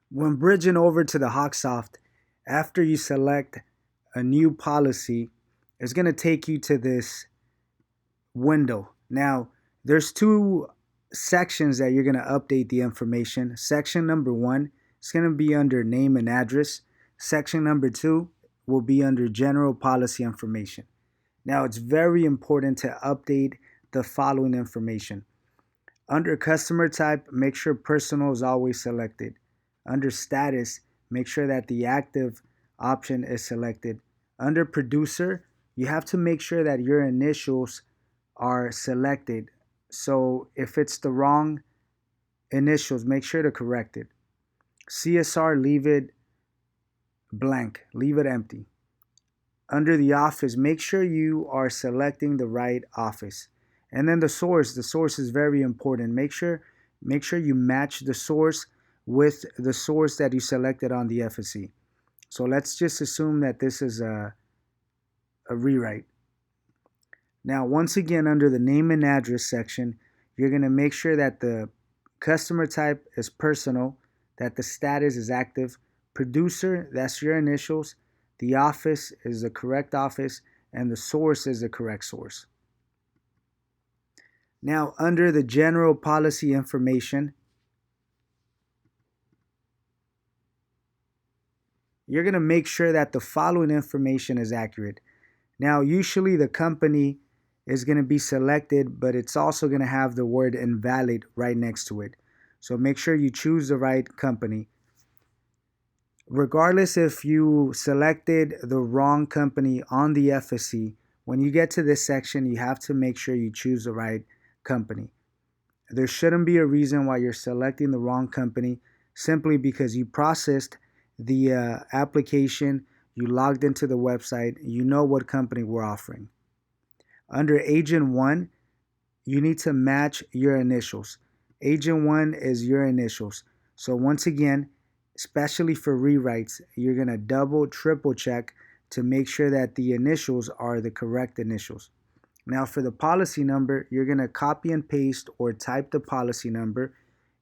When bridging over to the hawksoft, after you select a new policy, it's going to take you to this window. Now, there's two sections that you're going to update the information. Section number one is going to be under name and address. Section number two will be under general policy information. Now, it's very important to update the following information. Under customer type, make sure personal is always selected. Under status, make sure that the active option is selected. Under producer, you have to make sure that your initials are selected. So if it's the wrong initials, make sure to correct it. CSR, leave it blank, leave it empty. Under the office, make sure you are selecting the right office. And then the source is very important. Make sure you match the source with the source that you selected on the FSC. So let's just assume that this is a rewrite. Now, once again, under the name and address section, you're going to make sure that the customer type is personal, that the status is active, producer, that's your initials, the office is the correct office, and the source is the correct source. Now, under the general policy information, you're going to make sure that the following information is accurate. Now, usually the company is going to be selected, but it's also going to have the word invalid right next to it. So make sure you choose the right company. Regardless if you selected the wrong company on the FSC, when you get to this section, you have to make sure you choose the right company. There shouldn't be a reason why you're selecting the wrong company simply because you processed the application, you logged into the website, you know what company we're offering. Under Agent 1, you need to match your initials. Agent 1 is your initials. So once again, especially for rewrites, you're going to double, triple check to make sure that the initials are the correct initials. Now for the policy number, you're going to copy and paste or type the policy number.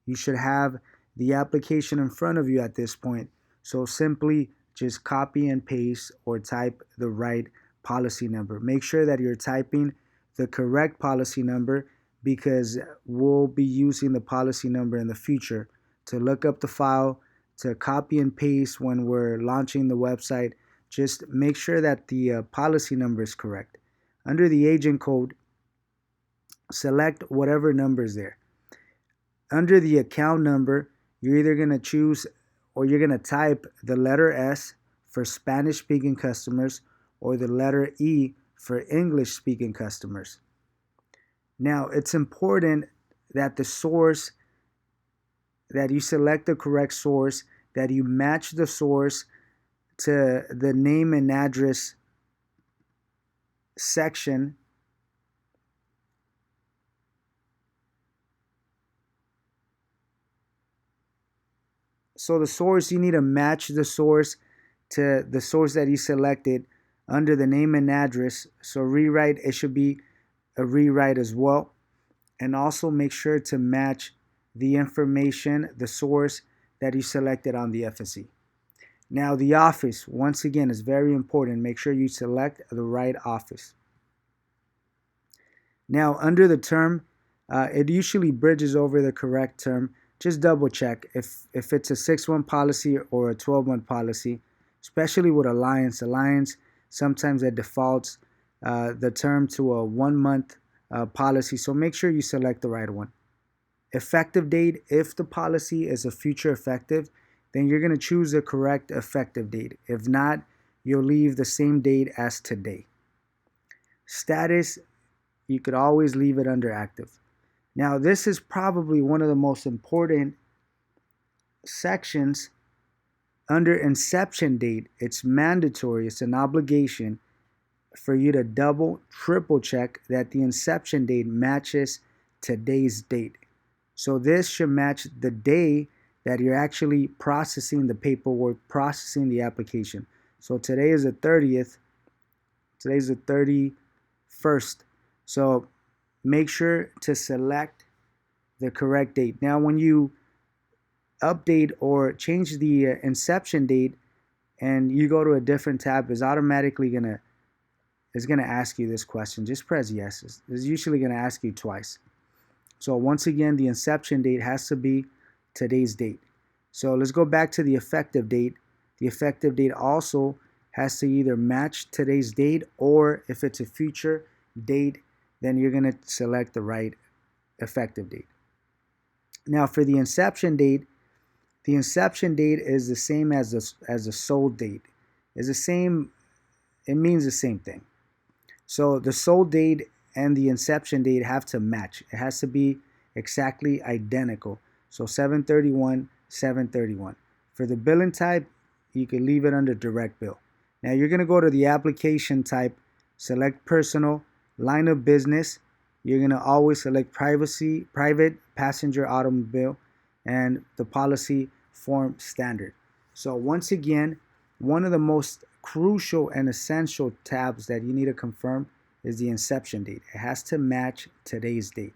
You should have the application in front of you at this point. So simply just copy and paste or type the right policy number. Make sure that you're typing the correct policy number because we'll be using the policy number in the future to look up the file, to copy and paste when we're launching the website. Just make sure that the policy number is correct. Under the agent code, select whatever number is there. Under the account number, you're either going to choose or you're going to type the letter S for Spanish speaking customers or the letter E for English speaking customers. Now, it's important that the source, that you select the correct source, that you match the source to the name and address section. So the source, you need to match the source to the source that you selected under the name and address. So rewrite, it should be a rewrite as well. And also make sure to match the information, the source that you selected on the FSC. Now the office, once again, is very important. Make sure you select the right office. Now under the term, it usually bridges over the correct term. Just double check if it's a 6-month policy or a 12-month policy, especially with Alliance. Alliance, sometimes it defaults the term to a 1-month policy, so make sure you select the right one. Effective date, if the policy is a future effective, then you're going to choose the correct effective date. If not, you'll leave the same date as today. Status, you could always leave it under active. Now, this is probably one of the most important sections. Under inception date, it's mandatory, it's an obligation for you to double, triple check that the inception date matches today's date. So this should match the day that you're actually processing the paperwork, processing the application. So today is the 30th. Today's the 31st. So make sure to select the correct date. Now, when you update or change the inception date and you go to a different tab, is automatically gonna ask you this question. Just press yes. It's usually gonna ask you twice. So once again, the inception date has to be today's date. So let's go back to the effective date. The effective date also has to either match today's date, or if it's a future date, then you're gonna select the right effective date. Now for the inception date is the same as the sold date. It's the same. It means the same thing. So the sold date and the inception date have to match. It has to be exactly identical. So 731, 731. For the billing type, you can leave it under direct bill. Now you're going to go to the application type, select personal, line of business. You're going to always select private passenger automobile, and the policy form standard. So once again, one of the most crucial and essential tabs that you need to confirm is the inception date. It has to match today's date.